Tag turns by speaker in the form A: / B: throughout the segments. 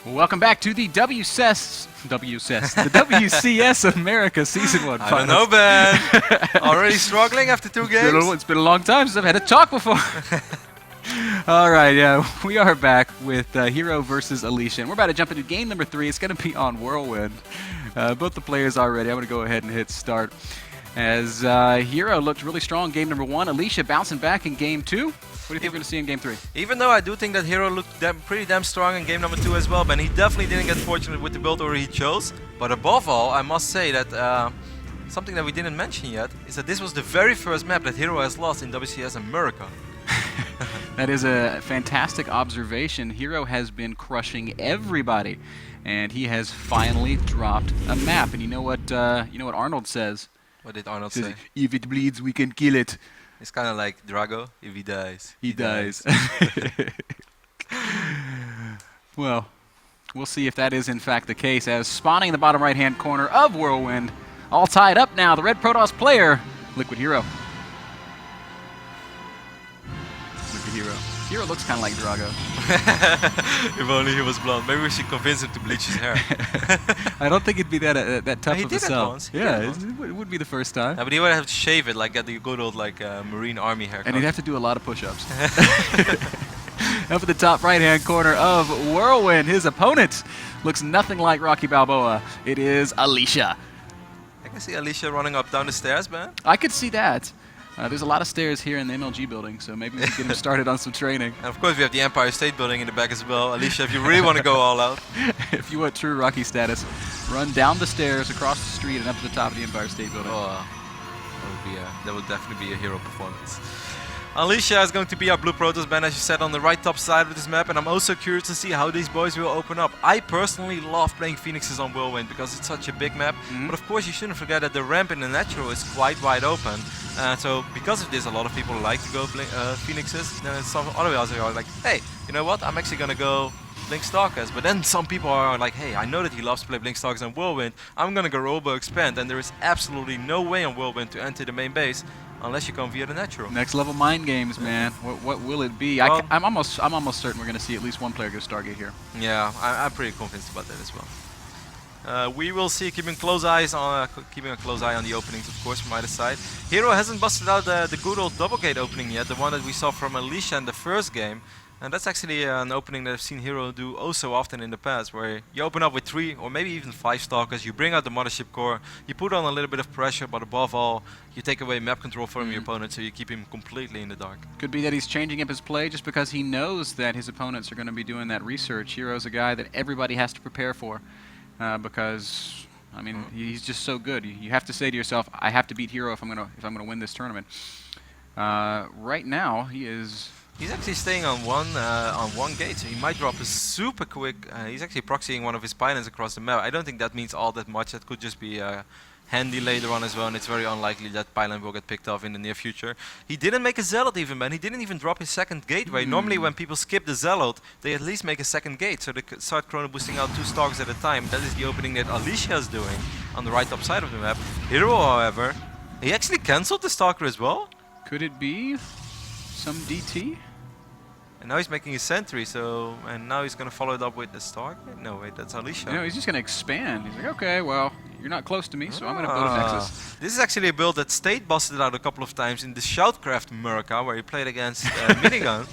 A: Welcome back to the the WCS America Season 1
B: I
A: finals.
B: don't know, Ben. Already struggling after 2 games?
A: It's been a long time since I've had to talk before. All right, yeah, we are back with Hero versus Alicia, and we're about to jump into game number 3. It's going to be on Whirlwind. Both the players are ready. I'm going to go ahead and hit start. As Hero looked really strong game number 1, Alicia bouncing back in game 2. What do you think we're going to see in game 3?
B: Even though I do think that Hero looked pretty damn strong in game number 2 as well, but he definitely didn't get fortunate with the build order he chose. But above all, I must say that something that we didn't mention yet is that this was the very first map that Hero has lost in WCS America.
A: That is a fantastic observation. Hero has been crushing everybody, and he has finally dropped a map. And you know what Arnold says?
B: What did Arnold say?
A: If it bleeds, we can kill it.
B: It's kind of like Drago. If he dies,
A: he dies. Well, we'll see if that is in fact the case, as spawning in the bottom right-hand corner of Whirlwind, all tied up now, the Red Protoss player, Liquid Hero. Hero. Hero looks kind of like Drago.
B: If only he was blonde. Maybe we should convince him to bleach his hair.
A: I don't think it'd be that tough of a sell.
B: Once.
A: Yeah, it would be the first time.
B: Yeah, but he would have to shave it, like get the good old Marine Army haircut.
A: And he'd have to do a lot of push-ups. Up at the top right-hand corner of Whirlwind, his opponent looks nothing like Rocky Balboa. It is Alicia.
B: I can see Alicia running up down the stairs, man.
A: I could see that. There's a lot of stairs here in the MLG building, so maybe we can get him started on some training.
B: And of course we have the Empire State Building in the back as well. Alicia, if you really want to go all out.
A: If you want true Rocky status, run down the stairs, across the street, and up to the top of the Empire State Building.
B: Oh, that would definitely be a hero performance. Alicia is going to be our Blue Protoss band, as you said, on the right top side of this map, and I'm also curious to see how these boys will open up. I personally love playing Phoenixes on Whirlwind because it's such a big map, but of course you shouldn't forget that the ramp in the natural is quite wide open. So because of this, a lot of people like to go Phoenixes. Then some other guys are like, hey, you know what, I'm actually going to go Blink Stalkers. But then some people are like, hey, I know that he loves to play Blink Stalkers on Whirlwind, I'm going to go Robo Expand, and there is absolutely no way on Whirlwind to enter the main base unless you come via the natural.
A: Next level mind games, man. What will it be? Well, I'm almost certain we're going to see at least one player go Stargate here.
B: Yeah, I'm pretty convinced about that as well. We will see, keeping a close eye on the openings, of course, from either side. Hero hasn't busted out the good old double gate opening yet, the one that we saw from Alicia in the first game. And that's actually an opening that I've seen Hero do oh so often in the past, where you open up with 3 or maybe even 5 Stalkers, you bring out the Mothership Core, you put on a little bit of pressure, but above all, you take away map control from your opponent, so you keep him completely in the dark.
A: Could be that he's changing up his play just because he knows that his opponents are going to be doing that research. Hero's a guy that everybody has to prepare for, because I mean he's just so good. You have to say to yourself, I have to beat Hero if I'm gonna win this tournament. Right now he's
B: actually staying on one gate, so he might drop a super quick. He's actually proxying one of his pylons across the map. I don't think that means all that much. That could just be handy later on as well, and it's very unlikely that pylon will get picked off in the near future. He didn't make a Zealot even, man. He didn't even drop his second gateway. Normally when people skip the Zealot, they at least make a second gate, so they start chrono boosting out 2 Stalkers at a time. That is the opening that Alicia is doing on the right top side of the map. Hero, however, he actually cancelled the Stalker as well.
A: Could it be some DT?
B: And now he's making a sentry, and now he's gonna follow it up with the Stargate? No, wait, that's Alicia.
A: No, he's just gonna expand. He's like, okay, well, you're not close to me, so I'm gonna build a Nexus.
B: This is actually a build that State busted out a couple of times in the STARCRAFT America, where he played against Midgame.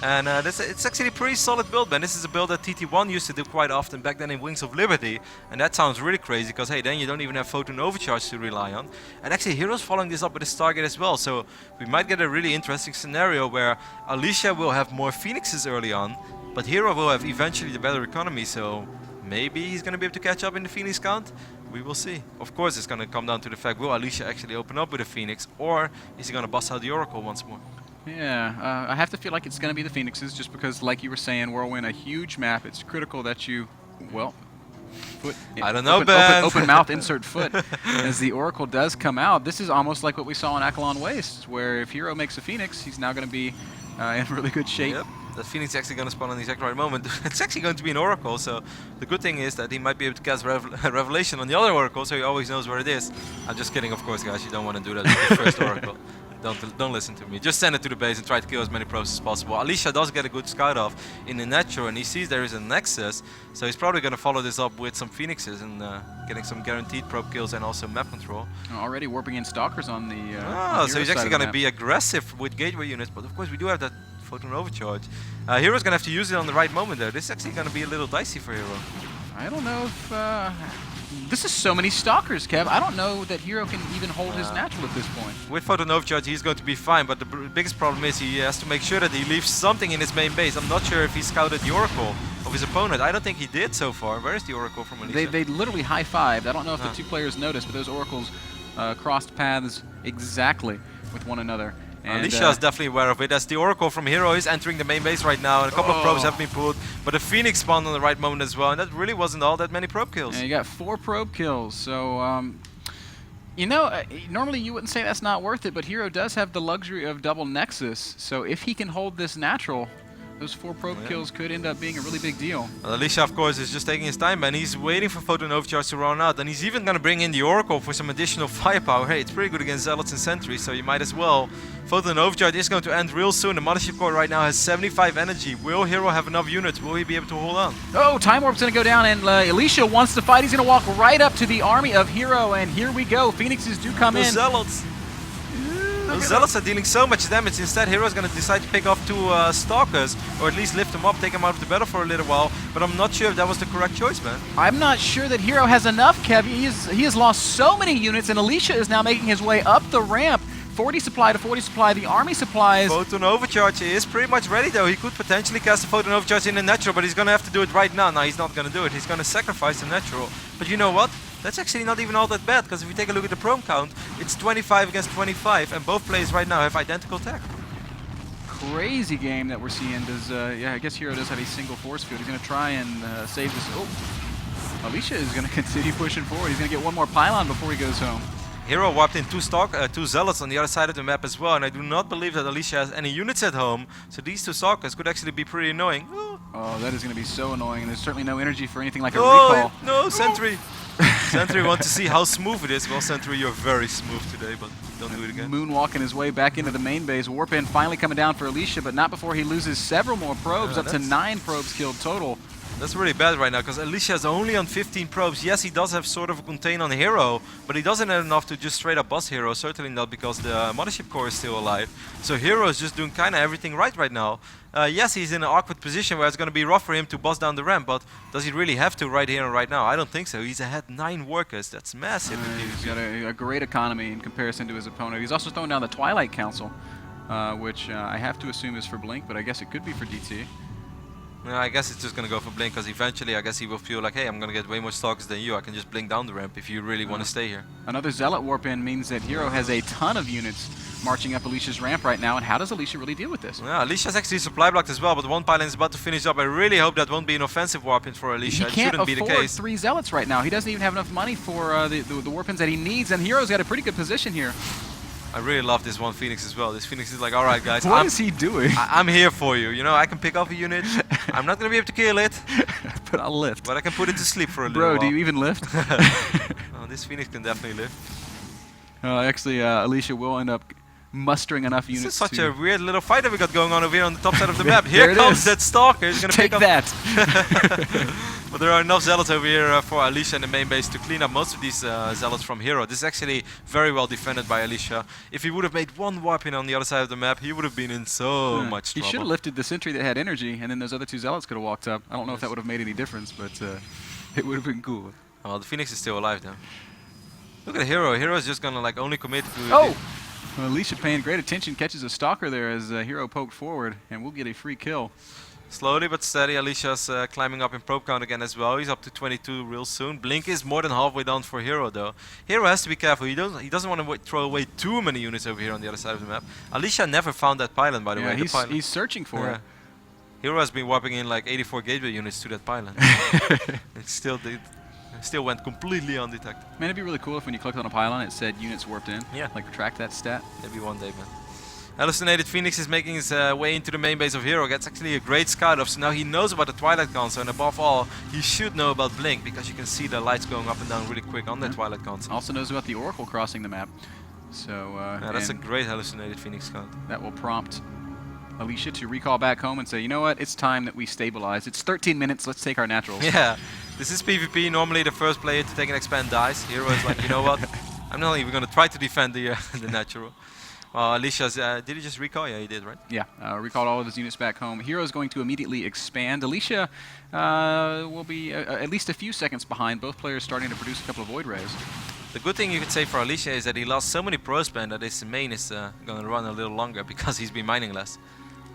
B: And it's actually a pretty solid build, man. This is a build that TT1 used to do quite often back then in Wings of Liberty. And that sounds really crazy, because hey, then you don't even have Photon Overcharge to rely on. And actually Hero's following this up with a Stargate as well. So we might get a really interesting scenario where Alicia will have more Phoenixes early on, but Hero will have eventually the better economy. So maybe he's going to be able to catch up in the Phoenix count. We will see. Of course it's going to come down to the fact, will Alicia actually open up with a Phoenix, or is he going to bust out the Oracle once more?
A: Yeah, I have to feel like it's going to be the Phoenixes, just because, like you were saying, Whirlwind, a huge map. It's critical that you, well,
B: I don't know, Ben.
A: Open mouth, insert foot. As the Oracle does come out, this is almost like what we saw in Akalon Waste, where if Hero makes a Phoenix, he's now going to be in really good shape.
B: Yep. That Phoenix is actually going to spawn on the exact right moment. It's actually going to be an Oracle, so the good thing is that he might be able to cast Revelation on the other Oracle, so he always knows where it is. I'm just kidding, of course, guys. You don't want to do that with the first Oracle. don't listen to me. Just send it to the base and try to kill as many probes as possible. Alicia does get a good scout off in the natural, and he sees there is a Nexus, so he's probably going to follow this up with some Phoenixes and getting some guaranteed probe kills and also map control.
A: Already warping in Stalkers on the
B: so he's actually going to be aggressive with gateway units, but of course we do have that Photon Overcharge. Hero's going to have to use it on the right moment though. This is actually going to be a little dicey for Hero.
A: I don't know if... This is so many Stalkers, Kev. I don't know that Hero can even hold his natural at this point.
B: With Photon Overcharge, he's going to be fine, but the biggest problem is he has to make sure that he leaves something in his main base. I'm not sure if he scouted the Oracle of his opponent. I don't think he did so far. Where is the Oracle from Alicia?
A: They literally high-fived. I don't know if the two players noticed, but those Oracles crossed paths exactly with one another. And
B: Alicia is definitely aware of it, as the Oracle from Hero is entering the main base right now, and a couple of probes have been pulled, but the Phoenix spawned on the right moment as well, and that really wasn't all that many probe kills.
A: And you got 4 probe kills, so you know, normally you wouldn't say that's not worth it, but Hero does have the luxury of double Nexus, so if he can hold this natural, those 4 probe kills could end up being a really big deal.
B: Well, Alicia, of course, is just taking his time, and he's waiting for Photon Overcharge to run out, and he's even going to bring in the Oracle for some additional firepower. Hey, it's pretty good against Zealots and Sentries, so you might as well. Photon Overcharge is going to end real soon. The Mothership Core right now has 75 energy. Will Hero have enough units? Will he be able to hold on?
A: Oh, Time Warp's going to go down, and Alicia wants to fight. He's going to walk right up to the army of Hero, and here we go. Phoenixes do come in.
B: Zealots. Those Zealots are dealing so much damage. Instead, Hero's going to decide to pick off 2 Stalkers, or at least lift them up, take them out of the battle for a little while. But I'm not sure if that was the correct choice, man.
A: I'm not sure that Hero has enough, Kev. He has lost so many units, and Alicia is now making his way up the ramp. 40 supply to 40 supply, the army supplies.
B: Photon Overcharge is pretty much ready though. He could potentially cast a Photon Overcharge in the natural, but he's going to have to do it right now. Now he's not going to do it. He's going to sacrifice the natural. But you know what? That's actually not even all that bad, because if we take a look at the probe count, it's 25 against 25, and both players right now have identical tech.
A: Crazy game that we're seeing. Does yeah, I guess Hero does have a single force field. He's going to try and save this. Oh, Alicia is going to continue pushing forward. He's going to get one more pylon before he goes home.
B: Hero warped in 2 Zealots on the other side of the map as well, and I do not believe that Alicia has any units at home, so these 2 Stalkers could actually be pretty annoying.
A: Oh, that is going to be so annoying, and there's certainly no energy for anything like a recall.
B: No, Sentry! Sentry wants to see how smooth it is. Well, Sentry, you're very smooth today, but don't do it again.
A: Moonwalking his way back into the main base. Warp in finally coming down for Alicia, but not before he loses several more probes, up to 9 probes killed total.
B: That's really bad right now, because Alicia is only on 15 probes. Yes, he does have sort of a contain on Hero, but he doesn't have enough to just straight up bust Hero. Certainly not because the Mothership Core is still alive. So Hero is just doing kind of everything right now. Yes, he's in an awkward position where it's going to be rough for him to bust down the ramp, but does he really have to right here and right now? I don't think so. He's ahead 9 workers. That's massive.
A: He's got a great economy in comparison to his opponent. He's also throwing down the Twilight Council, which I have to assume is for Blink, but I guess it could be for DT.
B: Yeah, I guess it's just going to go for Blink, because eventually I guess he will feel like, hey, I'm going to get way more Stalkers than you. I can just blink down the ramp if you really want to stay here.
A: Another Zealot warp in means that Hero has a ton of units marching up Alicia's ramp right now, and how does Alicia really deal with this?
B: Yeah, Alicia's actually supply blocked as well, but one pylon is about to finish up. I really hope that won't be an offensive warp in for Alicia.
A: He can't
B: it shouldn't be the
A: afford
B: case.
A: 3 Zealots right now. He doesn't even have enough money for the warp ins that he needs, and Hero's got a pretty good position here.
B: I really love this one Phoenix as well. This Phoenix is like, alright guys,
A: what is he doing?
B: I'm here for you. You know, I can pick off a unit. I'm not going to be able to kill it.
A: But I'll lift.
B: But I can put it to sleep for a little
A: Bro,
B: while.
A: do you even lift?
B: Oh, this Phoenix can definitely lift.
A: Actually, Alicia will end up mustering enough units.
B: This is such a weird little fight that we got going on over here on the top side of the map. Here comes that Stalker. He's going to
A: take
B: pick
A: that.
B: But there are enough Zealots over here for Alicia in the main base to clean up most of these Zealots from Hero. This is actually very well defended by Alicia. If he would have made one warp in on the other side of the map, he would have been in so much trouble.
A: He should have lifted the sentry that had energy, and then those other 2 Zealots could have walked up. I don't know if that would have made any difference, but it would have been cool.
B: Oh, the Phoenix is still alive though. Look at Hero. Hero is just gonna like only commit to.
A: Oh! Well, Alicia paying great attention, catches a Stalker there as Hero poked forward, and we'll get a free kill.
B: Slowly but steady, Alicia's climbing up in probe count again as well. He's up to 22 real soon. Blink is more than halfway done for Hero though. Hero has to be careful. He doesn't want to throw away too many units over here on the other side of the map. Alicia never found that pylon, by the way.
A: He's searching for it.
B: Hero has been warping in like 84 gateway units to that pylon. It still went completely undetected.
A: Man, it'd be really cool if when you clicked on a pylon it said units warped in.
B: Yeah.
A: Like track that stat.
B: Maybe one day, man. Hallucinated Phoenix is making his way into the main base of Hero. Gets actually a great scout off, so now he knows about the Twilight Console, and above all, he should know about Blink, because you can see the lights going up and down really quick on that Twilight Console.
A: Also knows about the Oracle crossing the map. So
B: Yeah, that's a great hallucinated Phoenix Scout.
A: that will prompt Alicia to recall back home and say, you know what, it's time that we stabilize. It's 13 minutes, let's take our naturals.
B: Yeah, this is PvP. Normally the first player to take an expand dies. Hero is like, you know what, I'm not even going to try to defend the the natural. Alicia's, did he just recall? Yeah, he did, right?
A: Yeah, recalled all of his units back home. Hero's going to immediately expand. Alicia will be at least a few seconds behind, both players starting to produce a couple of Void Rays.
B: The good thing you could say for Alicia is that he lost so many pro spam that his main is going to run a little longer because he's been mining less.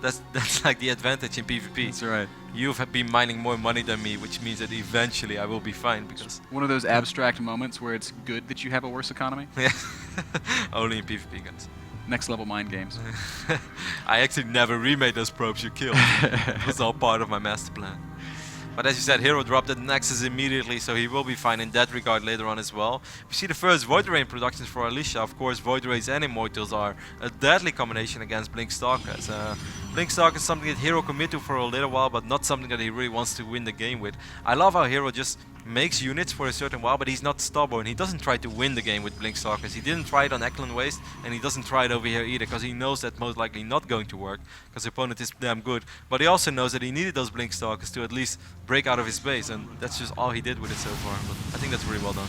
B: That's like the advantage in PvP.
A: That's right.
B: You've been mining more money than me, which means that eventually I will be fine because...
A: One of those abstract moments where it's good that you have a worse economy.
B: Yeah, only in PvP, guys.
A: Next level mind games.
B: I actually never remade those probes you killed. It was all part of my master plan. But as you said, Hero dropped the Nexus immediately, so he will be fine in that regard later on as well. We see the first Void Ray productions for Alicia. Of course, Void Rays and Immortals are a deadly combination against Blink Stalkers. Blink Stalker is something that Hero commit to for a little while, but not something that he really wants to win the game with. I love how Hero just makes units for a certain while, but he's not stubborn. He doesn't try to win the game with Blink Stalkers. He didn't try it on Eklund Waste, and he doesn't try it over here either, because he knows that's most likely not going to work, because the opponent is damn good. But he also knows that he needed those Blink Stalkers to at least break out of his base, and that's just all he did with it so far. But I think that's really well done.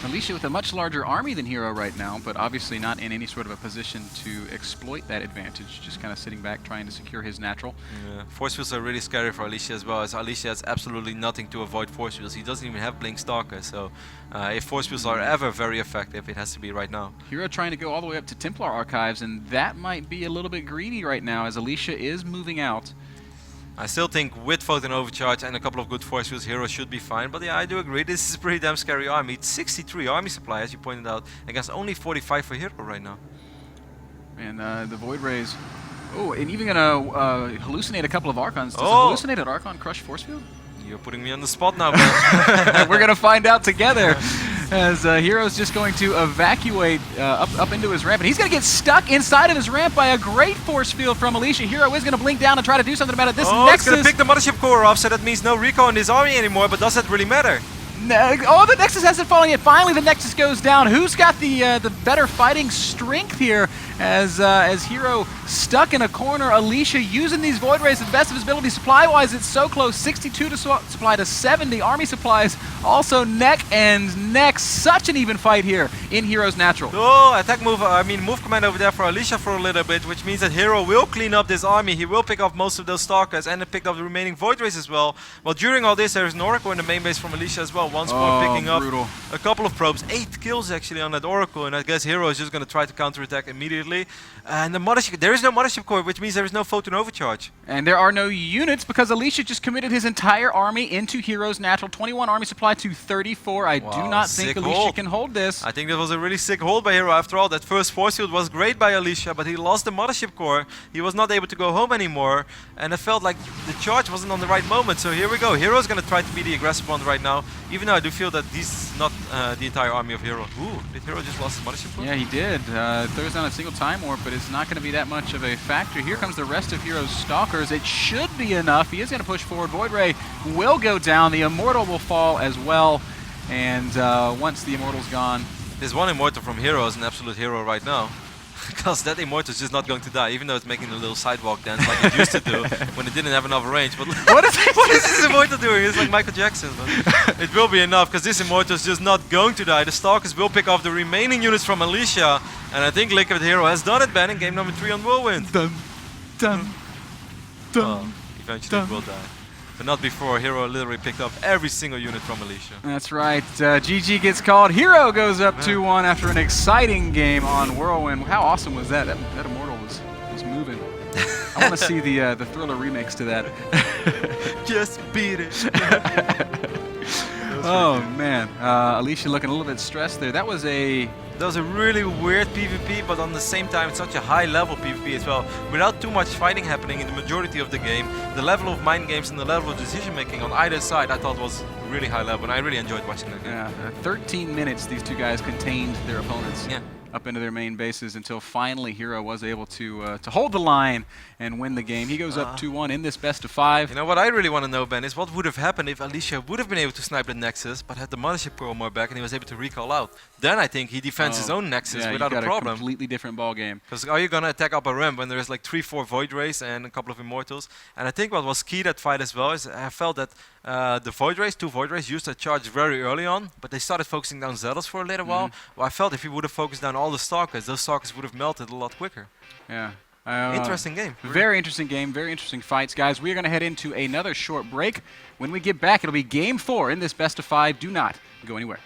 A: Alicia with a much larger army than Hero right now, but obviously not in any sort of a position to exploit that advantage. Just kind of sitting back trying to secure his natural.
B: Yeah. Force fields are really scary for Alicia as well, as Alicia has absolutely nothing to avoid force fields. He doesn't even have Blink Stalker, so if force fields are ever very effective, it has to be right now.
A: Hero trying to go all the way up to Templar Archives, and that might be a little bit greedy right now as Alicia is moving out.
B: I still think with Photon Overcharge and a couple of good force fields, Hero should be fine. But yeah, I do agree, this is a pretty damn scary army. It's 63 army supply, as you pointed out, against only 45 for Hero right now.
A: And the Void Rays... Oh, and even gonna hallucinate a couple of Archons. Does a hallucinated Archon crush force field?
B: You're putting me on the spot now, man.
A: We're gonna find out together. As Hero's just going to evacuate up into his ramp, and he's going to get stuck inside of his ramp by a great force field from Alicia. Hero is going to blink down and try to do something about it. This Nexus...
B: it's going to pick the Mothership Core off, so that means no recall in this army anymore, but does that really matter?
A: Oh, the Nexus hasn't fallen yet. Finally, the Nexus goes down. Who's got the better fighting strength here? As Hero stuck in a corner, Alicia using these Void Rays to the best of his ability. Supply-wise, it's so close. 62 to supply to 70. Army supplies also neck and neck. Such an even fight here in Hero's natural.
B: Oh, attack move, move command over there for Alicia for a little bit, which means that Hero will clean up this army. He will pick off most of those Stalkers and then pick up the remaining Void Rays as well. Well, during all this, there's an Oracle in the main base from Alicia as well. Once more picking up a couple of probes. 8 kills actually on that Oracle, and I guess Hero is just going to try to counterattack immediately. And the Mothership, there is no Mothership Core, which means there is no Photon Overcharge.
A: And there are no units because Alicia just committed his entire army into Hero's natural. 21 army supply to 34. I do not think Alicia can hold this.
B: I think that was a really sick hold by Hero. After all, that first force field was great by Alicia, but he lost the Mothership Core. He was not able to go home anymore, and it felt like the charge wasn't on the right moment. So here we go. Hero's going to try to be the aggressive one right now, even though I do feel that this is not the entire army of Hero. Ooh, did Hero just lost his Mothership Core?
A: Yeah, he did. Throws down a single time warp, but it's not going to be that much of a factor. Here comes the rest of Hero's Stalkers. It should be enough. He is going to push forward. Void Ray will go down. The Immortal will fall as well. And once the Immortal's gone...
B: There's one Immortal from Hero is an absolute hero right now. Because that Immortal is just not going to die, even though it's making a little sidewalk dance like it used to do when it didn't have enough range. But what is this Immortal doing? It's like Michael Jackson. But it will be enough, because this Immortal is just not going to die. The Stalkers will pick off the remaining units from Alicia, and I think Liquid Hero has done it, Ben, in game number 3 on Whirlwind.
A: Dun, dun, dun,
B: eventually it will die. But not before Hero literally picked up every single unit from Alicia.
A: That's right. GG gets called. Hero goes up 2-1 after an exciting game on Whirlwind. How awesome was that? That Immortal was moving. I want to see the Thriller remix to that.
B: Just beat it.
A: Oh man, Alicia looking a little bit stressed there. That was a
B: really weird PvP, but on the same time, it's such a high level PvP as well. Without too much fighting happening in the majority of the game, the level of mind games and the level of decision making on either side I thought was really high level, and I really enjoyed watching that game.
A: Yeah, 13 minutes these two guys contained their opponents.
B: Yeah.
A: Up into their main bases until finally Hero was able to hold the line and win the game. He goes up 2-1 in this best of 5.
B: You know what I really want to know, Ben, is what would have happened if Alicia would have been able to snipe the Nexus, but had the Mothership Core more back and he was able to recall out. then I think he defends his own Nexus
A: yeah,
B: without
A: you
B: a
A: got
B: problem.
A: A completely different ball game.
B: Because are you going to attack upper ramp when there is like 3-4 Void Rays and a couple of Immortals? And I think what was key that fight as well is I felt that the Void Rays, 2 Void Rays, used their charge very early on, but they started focusing down Zealous for a little while. Well, I felt if he would have focused down all the Stalkers, those Stalkers would have melted a lot quicker.
A: Yeah.
B: Interesting game.
A: Very interesting game, very interesting fights. Guys, we are going to head into another short break. When we get back, it'll be Game 4 in this best of 5. Do not go anywhere.